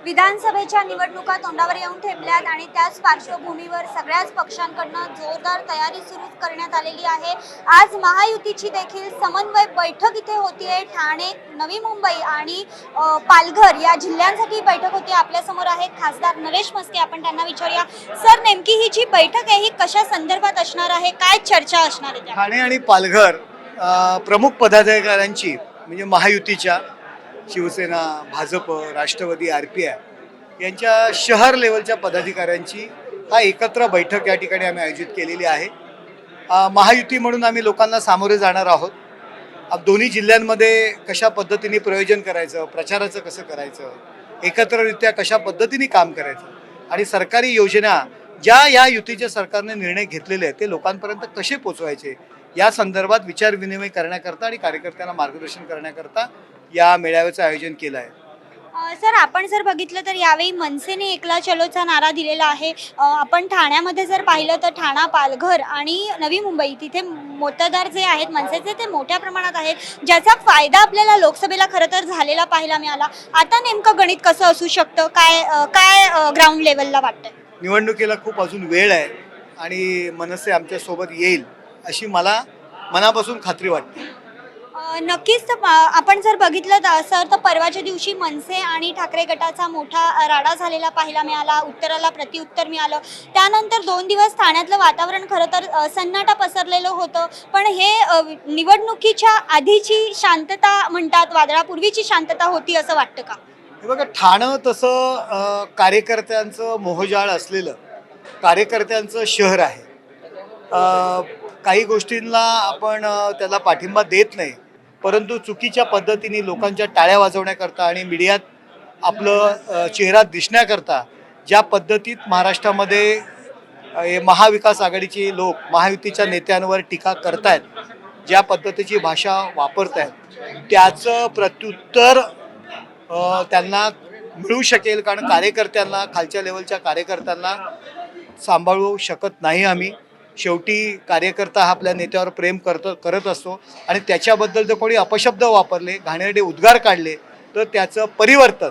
विधानसभेच्या निवडणुका तोंडावर येऊन ठेपल्यात आणि त्याच पार्श्वभूमीवर सगळ्याच पक्षांकडून जोरदार तयारी सुरू करण्यात आलेली आहे। आज महायुतीची देखील समन्वय बैठक इथे होतीये। ठाणे, नवी मुंबई आणि पालघर या जिल्ह्यांसाठी बैठक होती। आपल्या समोर आहेत खासदार नरेश म्हस्के, आपण त्यांना विचारूया। सर, नेमकी ही जी बैठक आहे ही कशा संदर्भात असणार आहे, काय चर्चा असणार आहे? ठाणे आणि पालघर प्रमुख पदाधिकाऱ्यांची म्हणजे महायुतीच्या शिवसेना, भाजप, राष्ट्रवादी, RPI यांच्या शहर लेवलच्या पदाधिकाऱ्यांची एकत्र बैठक या ठिकाणी आम्ही आयोजित केलेली आहे। महायुती म्हणून आम्ही लोकांना सामोरे जाणार आहोत। दोन्ही जिल्ह्यांमध्ये कशा पद्धतीने प्रयोजन करायचं, प्रचाराचं कसं करायचं, एकत्ररित्या कशा पद्धतीने काम करायचं आणि सरकारी योजना ज्या या युतीच्या सरकारने निर्णय घेतलेले आहेत ते लोकांपर्यंत कसे पोचवायचे या संदर्भात विचारविनिमय करण्याकरता आणि कार्यकर्त्यांना मार्गदर्शन करण्याकरता या मेळाव्याचं आयोजन केलं आहे। सर, आपण जर बघितलं तर यावेळी मनसेने एकला चलोचा नारा दिलेला आहे। आपण ठाण्यामध्ये जर पाहिलं तर ठाणा, पालघर आणि नवी मुंबई तिथे मतदार जे आहेत मनसेचे ते मोठ्या प्रमाणात आहेत, ज्याचा फायदा आपल्याला लोकसभेला खरं तर झालेला पाहायला मिळाला। आता नेमकं गणित कसं असू शकतं, काय ग्राउंड लेवलला वाटतंय? निवडणुकीला खूप अजून वेळ आहे आणि मनसे आमच्या सोबत येईल अशी मला मनापासून खात्री वाटते। नक्कीच। आपण जर बघितलं सर तर परवाच्या दिवशी मनसे आणि ठाकरे गटाचा मोठा राडा झालेला पाहायला मिळाला, उत्तराला प्रत्युत्तर मिळालं। त्यानंतर 2 दिवस ठाण्यातलं वातावरण खरं तर सन्नाटा पसरलेलं होतं। पण हे निवडणुकीच्या आधीची शांतता म्हणतात, वादळापूर्वीची शांतता होती असं वाटतं का? हे बघा, ठाणं तसं कार्यकर्त्यांचं मोहजाळ असलेलं कार्यकर्त्यांचं शहर आहे। काही गोष्टींना आपण त्याला पाठिंबा देत नाही, परंतु चुकीच्या पद्धतीने लोकांच्या टाळ्या वाजवण्याकरता आणि मीडियात आपलं चेहरा दिसण्याकरता ज्या पद्धतीत महाराष्ट्रामध्ये महाविकास आघाडीचे लोक महायुतीच्या नेत्यांवर टीका करतायत, ज्या पद्धतीची भाषा वापरतायत त्याचं प्रत्युत्तर त्यांना मिळू शकेल, कारण कार्यकर्त्यांना, खालच्या लेवलच्या कार्यकर्त्यांना सांभाळू शकत नाही आम्ही। शेवटी कार्यकर्ता हा आपल्या नेत्यावर प्रेम करत असतो आणि त्याच्याबद्दल जर कोणी अपशब्द वापरले, घाणेरडे उद्गार काढले तर त्याचं परिवर्तन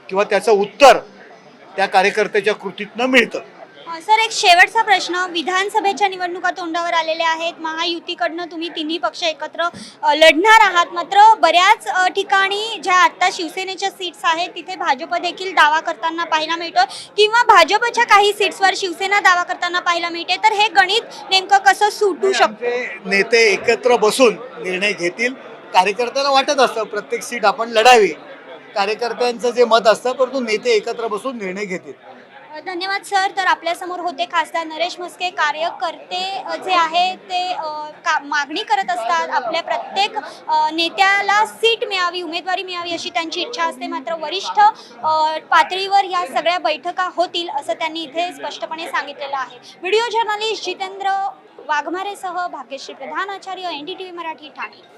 किंवा त्याचं उत्तर त्या कार्यकर्त्याच्या कृतीतनं मिळतं। सर, एक शेवटचा प्रश्न। विधानसभेच्या निवडणुका तोंडावर आलेल्या आहेत। महायुतीकडनं तुम्ही तिन्ही पक्ष एकत्र लढणार आहात, मात्र बऱ्याच ठिकाणी ज्या आता शिवसेनेच्या सीट्स आहेत तिथे भाजप देखील दावा करताना पाहायला मिळतो किंवा भाजपच्या काही सीट्सवर शिवसेना दावा करताना पाहायला मिळते। तर हे गणित नेमकं कसं सुटू शकतं? नेते एकत्र बसून निर्णय घेतील। कार्यकर्त्यांना वाटत असतं प्रत्येक सीट आपण लढावी, कार्यकर्त्यांचं जे मत असतं, परंतु नेते एकत्र बसून निर्णय घेतील। धन्यवाद सर। तर आपल्यासमोर होते खासदार नरेश म्हस्के। कार्यकर्ते जे आहे ते मागणी करत असतात, आपल्या प्रत्येक नेत्याला सीट मिळावी, उमेदवारी मिळावी अशी त्यांची इच्छा असते, मात्र वरिष्ठ पातळीवर या सगळ्या बैठका होतील असं त्यांनी इथे स्पष्टपणे सांगितलेलं आहे। व्हिडिओ जर्नलिस्ट जितेंद्र वाघमारेसह भाग्यश्री प्रधान आचार्य, NDTV मराठी, ठाणे।